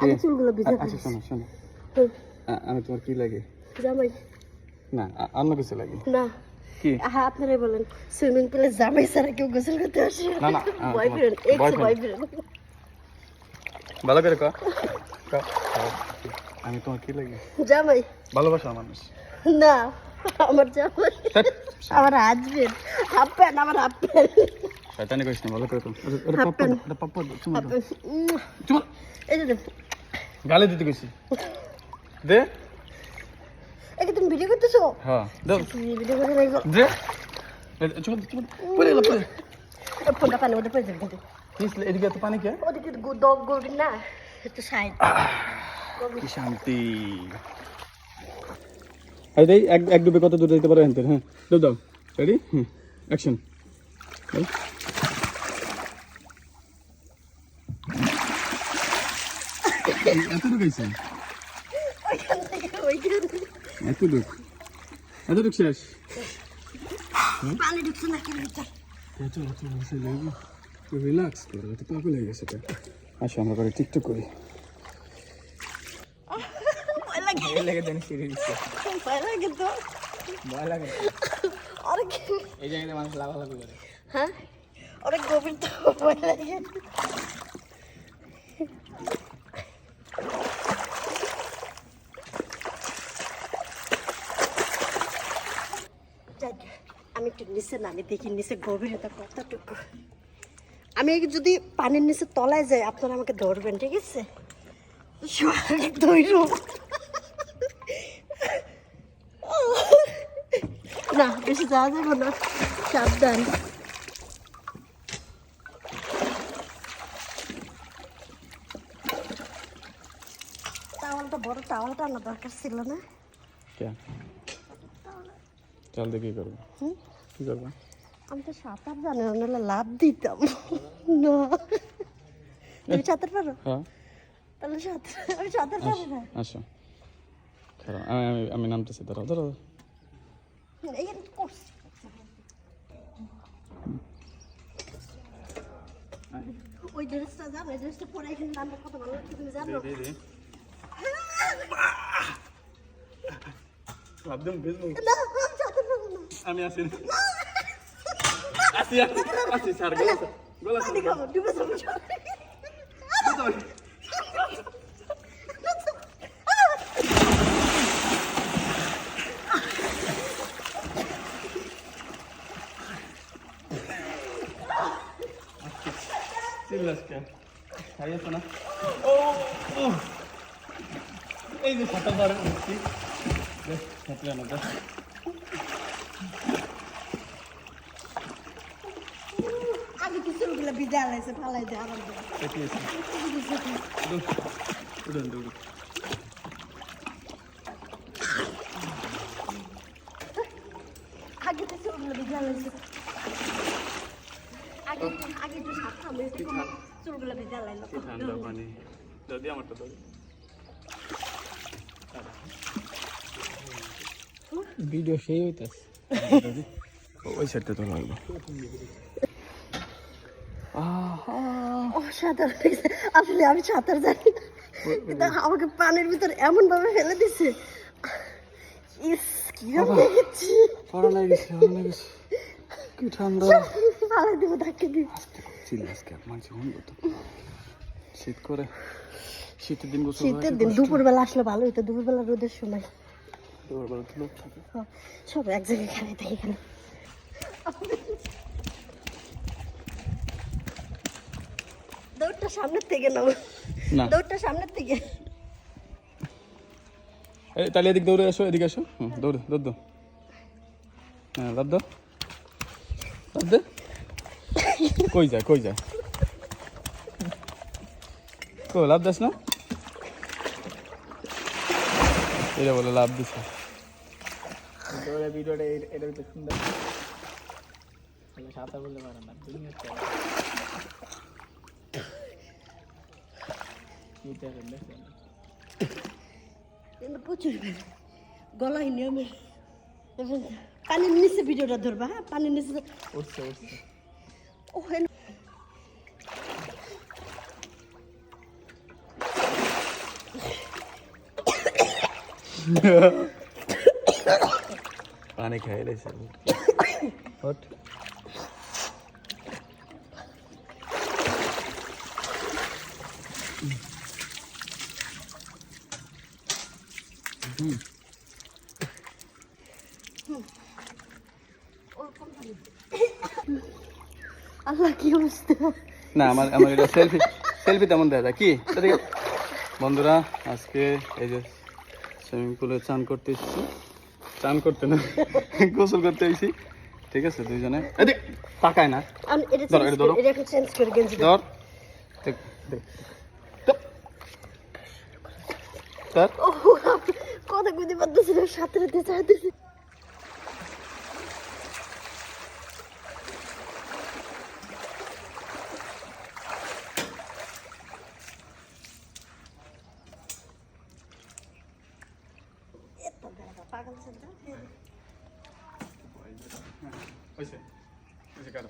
আগে চুলগুলো ভিজা আচ্ছা শোনো শোনো, আমি তোমার কি লাগে? জামাই না, অন্য কিছু লাগে। না কি? হ্যাঁ আপনারাই বলেন, সুইমিং পুলে জামাই ছাড়া কেউ গোসল করতে আসে না না, বয়ফ্রেন্ড, এক্স বয়ফ্রেন্ড। ভালো করে কও। আমি তোমার কি লাগে? জামাই। ভালোবাসা মানুষ না, আমার জামাই, আমার হাজবেন্ড, হাফ প্যান্ট, আমার হাফ প্যান্ট। শয়তানি করিস না, ভালো করে কও। এটা পাপ্পা, এটা পাপ্পা, চুমা দাও। চুমা। এই যে দেখ, গালে দিতে কইছি। দে। এই কি তুমি ভিডিও করতেছো? হ্যাঁ, দাও। তুমি ভিডিও করে রাখো। দে। চুমা, চুমা। পড়ে গেল, পড়ে। ফোনটা পানি ওদের পড়ে যাবে কিন্তু। কিসলে এদিকে তো পানি কে? ওদিকে ডগ গরু না, একটু সাইড। কি শান্তি। এই দেই এক ডুবে কত দূর যেতে পারো এনতে? হ্যাঁ, দাও দাও। রেডি? অ্যাকশন। এতটুকু গেছে? এতটুকু শেষ? পানি ঢুকছে না কি ভিতর? রিল্যাক্স করো, এত পাগল হয়ে গেছে। আসো আমরা করে টিকটক করি। ভয় লাগে। ভয় লাগে জানি সিঁড়ি দিচ্ছে। ভয় লাগে তো। ভয় লাগে। অনেক এই জায়গায় মানুষ লাফালাফি করে। হ্যাঁ, অনেক গভীর তো, ভয় লাগে। আমি একটু নিচে নামি দেখি নিচে গভীরতা কতটুকু। আমি যদি পানির নিচে তলায় যাই আপনারা আমাকে ধরবেন, ঠিক আছে? ধৈর্য না, বেশি যাওয়া যাবে না, সাবধান। টাওয়ালটা বড়, টাওয়ালটা আনা দরকার ছিল না। চল দেখি করবো। কি করবো? আমি তো সাঁতার জানি না, নাহলে লাভ দিতাম না। তুমি সাঁতার পারো? হ্যাঁ। তাহলে আমি সাঁতার পারি না। আসো, আমি নামতেছি, ধরো ধরো। এইখানে তো করছি। ওই ড্রেসটা জানো, ওই ড্রেসটা পরে এখানে নামলে কত ভালো লাগছে তুমি জানো? একদম বেজবো। না, আমি সাঁতার পারবো না। আমি আসি আসি আসি স্যার, গোলা পানি খাবো, ডুবে যাবো সবাই। চিল্লাস কেন? খাইয়েছো না? ও ও, এই যে সাঁতার পারে উঠছি। সাঁতরে না, আগে কিছু ওগুলো ভিজা লাইছে, ফালাই দে আবার দে। উঠুন উঠুন। আগে কিছু ওগুলো ভিজা লাইছে। আগে একটু সাবধান, চুলগুলো ভিজা লাইলো। ঠান্ডা পানি যদি আমারটা দাও। ভিডিও সেই হইতাছে। ওই সাইডটা তো লাগবে। ও সাঁতার আসলে আমি সাঁতার জানি না, কিন্তু আমাকে পানির ভিতর এমন ভাবে ফেলে দিছে, ইস কিরম দেখেছি। কি ঠান্ডা। ফালাই দেবো, ধাক্কে দিই। চিল্লাস কেন? মানছি শুনবো তো। শীত করে, শীতের দিন গোসল শীতের দিন দুপুরবেলা আসলে ভালো হইতো, দুপুরবেলা রোদের সময় দুপুরবেলা তো লোক থাকে। সব এক জায়গায় খেলে থাকে এখানে। দৌড়টা সামনের থেকে নাও, না দৌড়টা সামনের থেকে। তাহলে এদিক দৌড়ে আসো, এদিকে আসো। দৌড়ে দৌড় দাও। হ্যাঁ, লাভ দাও, লাভ দে। কই যায়, কই যায়? কই লাভ দাস না? এটা বলে লাভ দিছে। ভিডিওটা এটা তো সুন্দর। সাঁতার বলতে পারে না, কিন্তু প্রচুর গলায় নিয়মে পানির নিচে ভিডিওটা ধরবা। হ্যাঁ, পানির নিচে উঠছে উঠছে। ও পানি খাই লাইছে হট আল্লাহ কি অবস্থা। না আমার আমার এটা সেলফি সেলফি তেমন দেয় যায় কি এদিকে। বন্ধুরা আজকে এই যে সুইমিং পুলে চান করতে এসেছি, চান করতে না গোসল করতে এসেছি, ঠিক আছে দুইজনে এদিক তাকায় না আমি এটা ধরো, এটা ধরো। এটা চেঞ্জ করে গেঞ্জি ধর দেখ, দেখ। ধর। ধর। ও কথা কইতে পারতেছি না, সাথে সাথে চাইতেছি। পাগল ছেলে। হয়েছে হয়েছে কারো